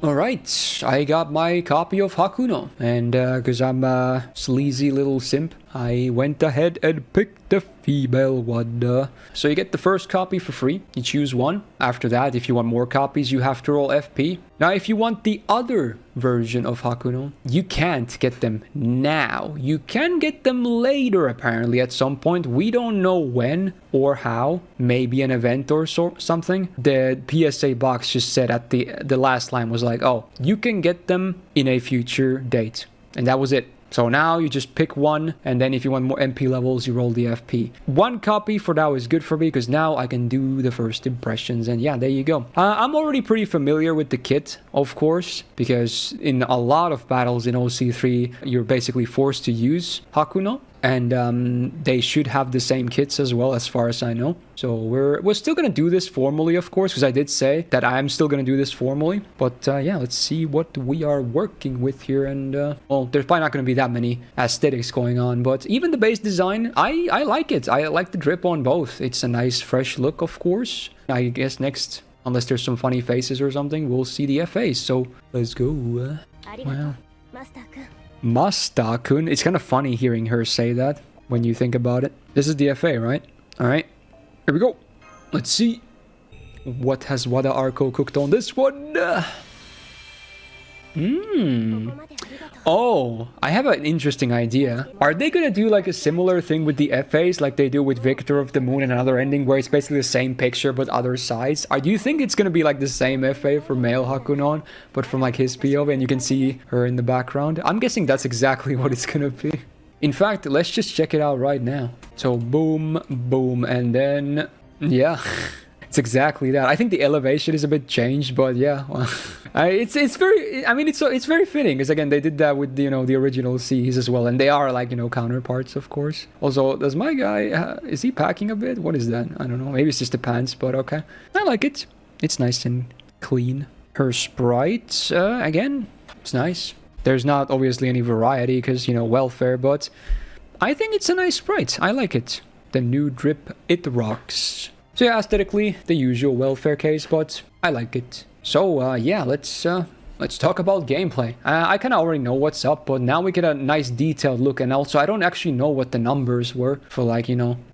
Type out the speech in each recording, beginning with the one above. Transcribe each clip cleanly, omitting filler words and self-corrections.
Alright, I got my copy of Hakuno, and because I'm a sleazy little simp, I went ahead and picked the female one. So you get the first copy for free, you choose one. After that, if you want more copies, you have to roll FP. Now, if you want the other version of Hakuno, you can't get them now. You can get them later, apparently, at some point. We don't know when or how. Maybe an event or something. The PSA box just said at the last line was like, oh, you can get them in a future date. And that was it. So now you just pick one, and then if you want more MP levels, you roll the FP. One copy for now is good for me, because now I can do the first impressions, and yeah, there you go. I'm already pretty familiar with the kit, of course, because in a lot of battles in OC3, you're basically forced to use Hakuno. And they should have the same kits as well, as far as I know. So we're still gonna do this formally, of course, because I did say that I'm still gonna do this formally. But yeah, let's see what we are working with here. And well, there's probably not gonna be that many aesthetics going on, but even the base design, I like it. I like the drip on both. It's a nice fresh look, of course. I guess next, unless there's some funny faces or something, we'll see the FAs. So let's go. Wow. Masta-kun. It's kind of funny hearing her say that when you think about it. This is the FA, right? Alright. Here we go. Let's see. What has Wada Arco cooked on this one? Oh, I have an interesting idea. Are they gonna do like a similar thing with the FAs like they do with Victor of the Moon and another ending where it's basically the same picture but other sides? Do you think it's gonna be like the same FA for male Hakunon but from like his POV and you can see her in the background? I'm guessing that's exactly what it's gonna be. In fact, let's just check it out right now. So boom, boom, and then yeah. It's exactly that. I think the elevation is a bit changed, but yeah, well, it's very. I mean, it's very fitting because again, they did that with the original Cs as well, and they are like counterparts, of course. Also, does my guy is he packing a bit? What is that? I don't know. Maybe it's just the pants, but okay. I like it. It's nice and clean. Her sprite again, it's nice. There's not obviously any variety because welfare, but I think it's a nice sprite. I like it. The new drip, it rocks. So yeah, aesthetically, the usual welfare case, but I like it. So yeah, let's talk about gameplay. I kind of already know what's up, but now we get a nice detailed look, and also I don't actually know what the numbers were for like,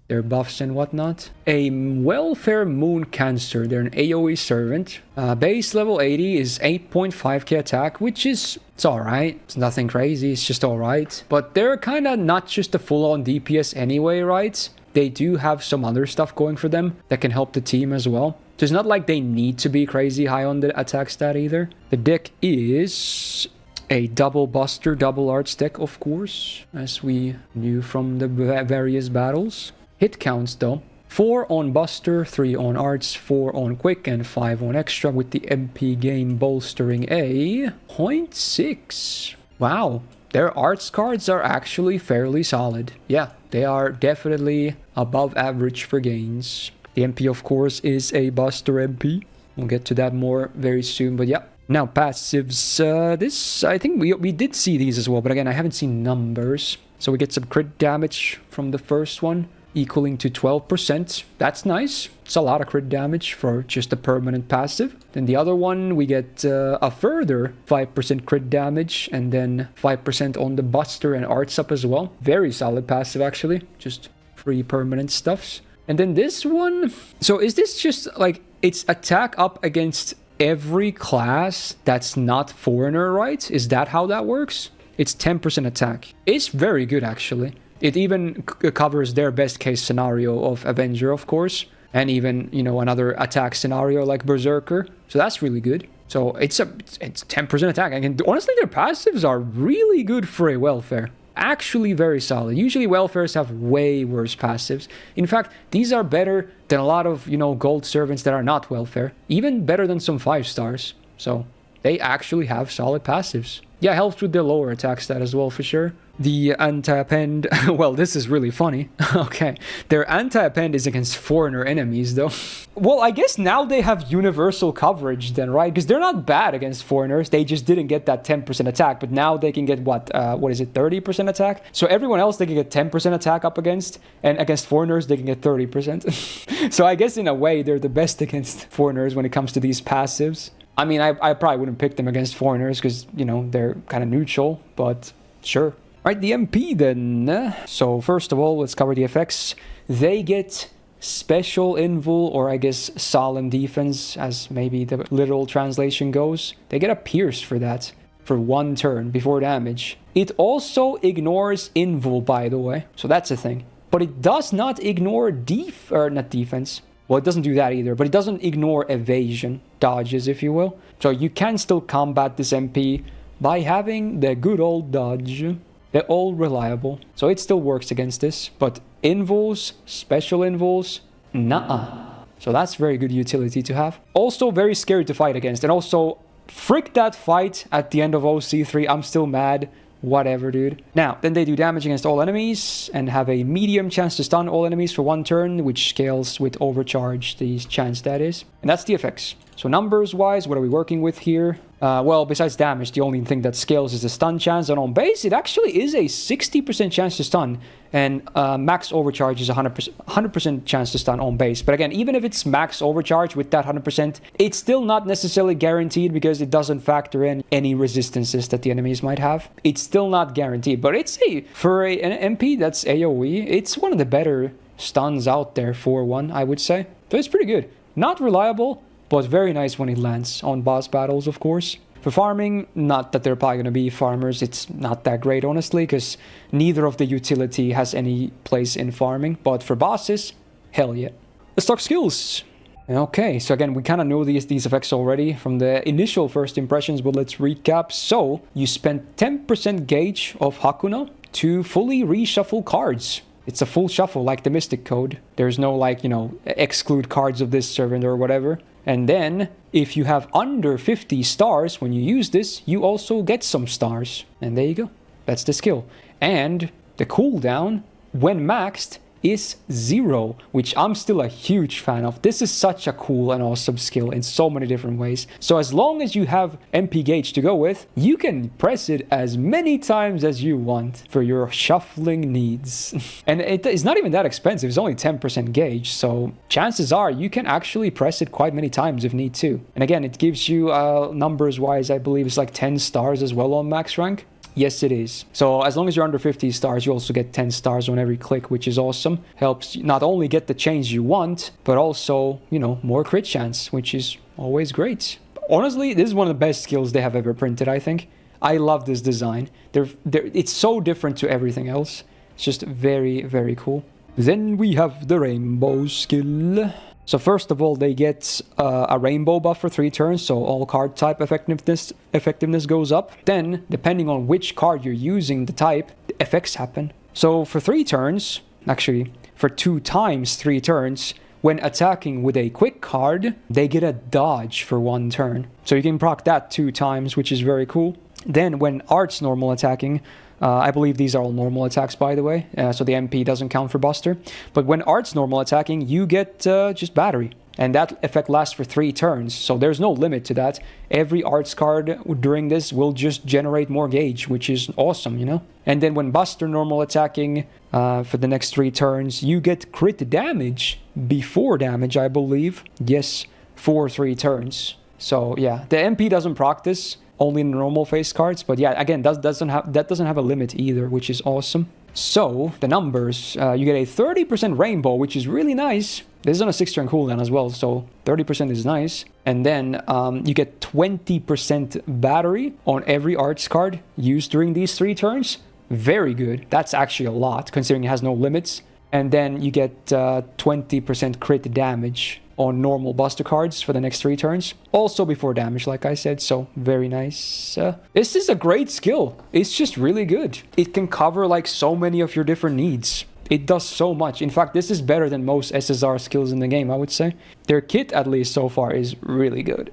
their buffs and whatnot. A welfare moon cancer, they're an AoE servant. Base level 80 is 8.5k attack, which is, it's alright. It's nothing crazy, it's just alright. But they're kind of not just a full-on DPS anyway, right? They do have some other stuff going for them that can help the team as well. So it's not like they need to be crazy high on the attack stat either. The deck is a double buster, double arts deck, of course, as we knew from the various battles. Hit counts though. 4 on buster, 3 on arts, 4 on quick, and 5 on extra, with the MP game bolstering a 0.6. Wow. Their arts cards are actually fairly solid. Yeah, they are definitely above average for gains. The MP, of course, is a Buster MP. We'll get to that more very soon, but yeah. Now, passives. This, I think we did see these as well, but again, I haven't seen numbers. So we get some crit damage from the first one, equaling to 12%. That's nice. It's a lot of crit damage for just a permanent passive. Then the other one, we get a further 5% crit damage, and then 5% on the Buster and Arts up as well. Very solid passive, actually. Just 3 permanent stuffs. And then this one... So is this just like... It's attack up against every class that's not Foreigner, right? Is that how that works? It's 10% attack. It's very good, actually. It even covers their best case scenario of Avenger, of course. And even, another attack scenario like Berserker. So that's really good. So it's 10% attack. And honestly, their passives are really good for a welfare. Actually very solid. Usually welfares have way worse passives. In fact, these are better than a lot of, gold servants that are not welfare. Even better than some 5 stars. So they actually have solid passives. Yeah, helps with the lower attack stat as well, for sure. The anti-append... well, this is really funny. Okay. Their anti-append is against foreigner enemies, though. Well, I guess now they have universal coverage then, right? Because they're not bad against foreigners. They just didn't get that 10% attack. But now they can get, what is it, 30% attack? So everyone else they can get 10% attack up against. And against foreigners, they can get 30%. So I guess in a way, they're the best against foreigners when it comes to these passives. I mean, I probably wouldn't pick them against foreigners because, you know, they're kind of neutral, but sure. Right, the MP then. So first of all, let's cover the effects. They get special invul, or I guess solemn defense, as maybe the literal translation goes. They get a pierce for that, for 1 turn before damage. It also ignores invul, by the way, so that's a thing. But it does not ignore not defense. Well, it doesn't do that either, but it doesn't ignore evasion, dodges, if you will. So you can still combat this MP by having the good old dodge. They're all reliable, so it still works against this. But invuls, special invuls, nah. So that's very good utility to have. Also very scary to fight against. And also, frick that fight at the end of OC3. I'm still mad. Whatever, dude. Now, then they do damage against all enemies and have a medium chance to stun all enemies for 1 turn, which scales with overcharge, the chance that is. And that's the effects. So numbers-wise, what are we working with here? Well, besides damage, the only thing that scales is the stun chance. And on base, it actually is a 60% chance to stun. And max overcharge is 100% chance to stun on base. But again, even if it's max overcharge with that 100%, it's still not necessarily guaranteed because it doesn't factor in any resistances that the enemies might have. It's still not guaranteed. But it's for an MP that's AoE, it's one of the better stuns out there for one, I would say. So it's pretty good. Not reliable, but very nice when it lands on boss battles, of course. For farming, not that they're probably going to be farmers. It's not that great, honestly, because neither of the utility has any place in farming. But for bosses, hell yeah. Let's talk skills. Okay, so again, we kind of know these effects already from the initial first impressions, but let's recap. So, you spent 10% gauge of Hakuno to fully reshuffle cards. It's a full shuffle, like the Mystic Code. There's no, like, you know, exclude cards of this servant or whatever. And then, if you have under 50 stars when you use this, you also get some stars. And there you go. That's the skill. And the cooldown, when maxed, is 0, which I'm still a huge fan of. This is such a cool and awesome skill in so many different ways. So as long as you have MP gauge to go with, you can press it as many times as you want for your shuffling needs. And it's not even that expensive. It's only 10% gauge, so chances are you can actually press it quite many times if need to. And again, it gives you numbers wise, I believe it's like 10 stars as well on max rank. Yes, it is. So as long as you're under 50 stars, you also get 10 stars on every click, which is awesome. Helps not only get the change you want, but also, you know, more crit chance, which is always great. Honestly, this is one of the best skills they have ever printed, I think. I love this design. It's so different to everything else. It's just very, very cool. Then we have the rainbow skill. So first of all, they get a rainbow buff for 3 turns, so all card type effectiveness goes up. Then, depending on which card you're using, the type, the effects happen. So for 3 turns, actually for 2 times 3 turns, when attacking with a quick card, they get a dodge for 1 turn. So you can proc that 2 times, which is very cool. Then when Art's normal attacking, I believe these are all normal attacks, by the way, so the MP doesn't count for Buster. But when Art's normal attacking, you get just Battery. And that effect lasts for 3 turns, so there's no limit to that. Every Arts card during this will just generate more gauge, which is awesome, you know? And then when Buster normal attacking for the next 3 turns, you get crit damage before damage, I believe. Yes, for 3 turns. So yeah, the MP doesn't proc this. Only in normal face cards, but yeah, again, that doesn't have a limit either, which is awesome. So the numbers, you get a 30% rainbow, which is really nice. This is on a 6-turn cooldown as well, so 30% is nice. And then you get 20% battery on every arts card used during these 3 turns. Very good. That's actually a lot, considering it has no limits. And then you get 20% crit damage on normal Buster cards for the next 3 turns. Also before damage, like I said, so very nice. This is a great skill. It's just really good. It can cover like so many of your different needs. It does so much. In fact, this is better than most SSR skills in the game, I would say. Their kit, at least so far, is really good.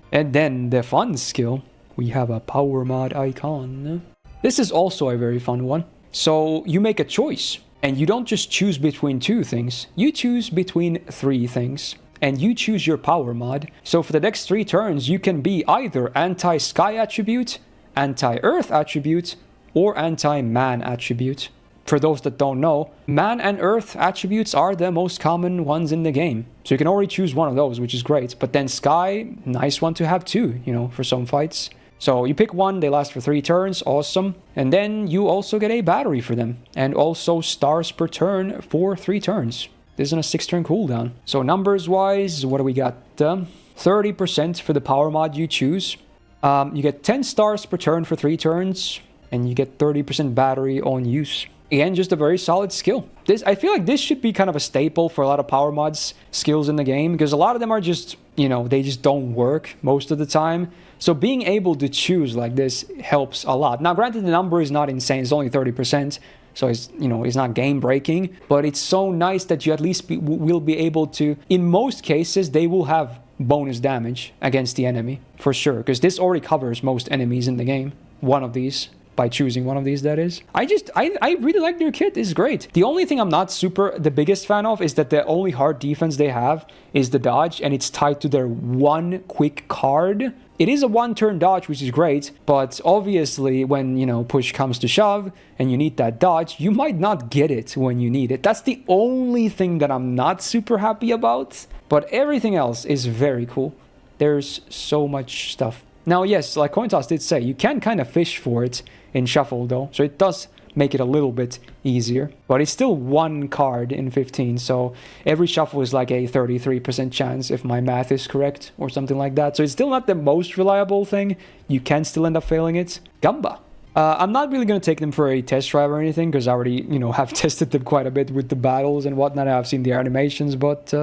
And then the fun skill, we have a power mod icon. This is also a very fun one. So you make a choice. And you don't just choose between 2 things, you choose between 3 things. And you choose your power mod. So for the next 3 turns, you can be either anti-sky attribute, anti-earth attribute, or anti-man attribute. for those that don't know, man and earth attributes are the most common ones in the game. So you can already choose one of those, which is great. But then sky, nice one to have too, you know, for some fights. So you pick one, they last for 3 turns, awesome. And then you also get a battery for them. And also stars per turn for 3 turns. This is on a 6-turn cooldown. So numbers-wise, what do we got? 30% for the power mod you choose. You get 10 stars per turn for 3 turns. And you get 30% battery on use. Again, just a very solid skill. I feel like this should be kind of a staple for a lot of power mods skills in the game. Because a lot of them are just, you know, they just don't work most of the time. So being able to choose like this helps a lot. Now, granted, the number is not insane. It's only 30%. So it's, you know, it's not game breaking. But it's so nice that you at least will be able to, in most cases, they will have bonus damage against the enemy. For sure. Because this already covers most enemies in the game. One of these. By choosing one of these, that is. I really like their kit. It's great. The only thing I'm not the biggest fan of is that the only hard defense they have is the dodge, and it's tied to their one quick card. It is a 1-turn dodge, which is great, but obviously when, you know, push comes to shove and you need that dodge, you might not get it when you need it. That's the only thing that I'm not super happy about, but everything else is very cool. There's so much stuff. Now, yes, like Cointoss did say, you can kind of fish for it in Shuffle, though. So it does make it a little bit easier. But it's still 1 card in 15. So every Shuffle is like a 33% chance, if my math is correct, or something like that. So it's still not the most reliable thing. You can still end up failing it. Gamba. I'm not really going to take them for a test drive or anything, because I already, you know, have tested them quite a bit with the battles and whatnot. I've seen the animations, but...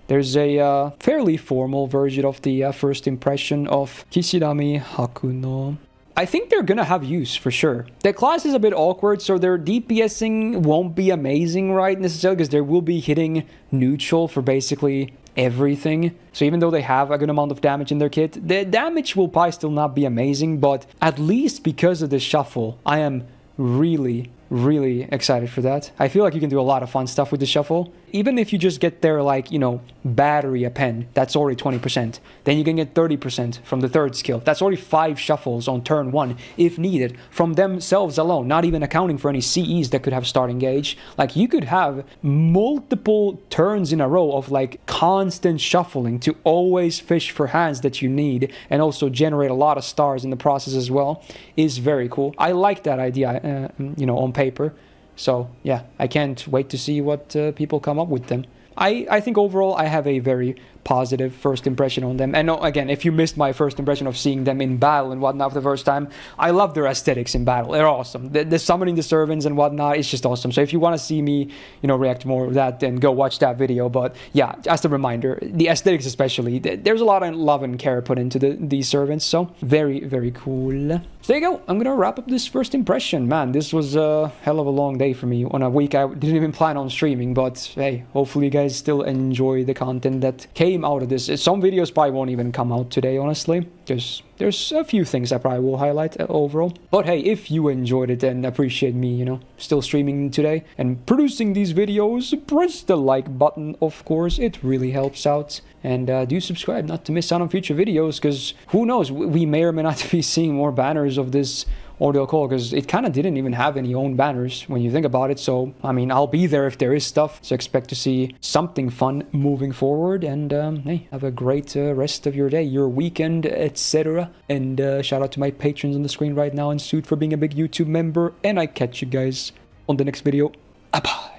there's a fairly formal version of the first impression of Kishinami Hakuno. I think they're gonna have use for sure. The class is a bit awkward, so their DPSing won't be amazing, right, necessarily, because they will be hitting neutral for basically everything. So even though they have a good amount of damage in their kit, the damage will probably still not be amazing, but at least because of the Shuffle, I am really excited for that. I feel like you can do a lot of fun stuff with the Shuffle. Even if you just get their, like, you know, battery append, that's already 20%. Then you can get 30% from the 3rd skill. That's already 5 Shuffles on turn 1, if needed, from themselves alone, not even accounting for any CEs that could have start engage. Like, you could have multiple turns in a row of, like, constant shuffling to always fish for hands that you need, and also generate a lot of stars in the process as well, is very cool. I like that idea, you know, on paper. So yeah, I can't wait to see what people come up with them. I think overall I have a very positive first impression on them. And again, if you missed my first impression of seeing them in battle and whatnot for the first time, I love their aesthetics in battle. They're awesome. The summoning the servants and whatnot is just awesome. So if you want to see me, you know, react more to that, then go watch that video. But yeah, as a reminder, the aesthetics especially, there's a lot of love and care put into these servants. So very cool. So there you go. I'm gonna wrap up this first impression. Man, this was a hell of a long day for me on a week I didn't even plan on streaming. But hey, hopefully you guys still enjoy the content that came out of this. Some videos probably won't even come out today, honestly, because there's a few things I probably will highlight overall. But hey, if you enjoyed it and appreciate me, you know, still streaming today and producing these videos, press the like button, of course. It really helps out. And do subscribe not to miss out on future videos, because who knows, we may or may not be seeing more banners of this Ordeal Call, because it kind of didn't even have any own banners when you think about it. So I mean, I'll be there if there is stuff, so expect to see something fun moving forward. And hey, have a great rest of your day, your weekend, etc. And shout out to my patrons on the screen right now, and Suit for being a big YouTube member. And I catch you guys on the next video. Bye.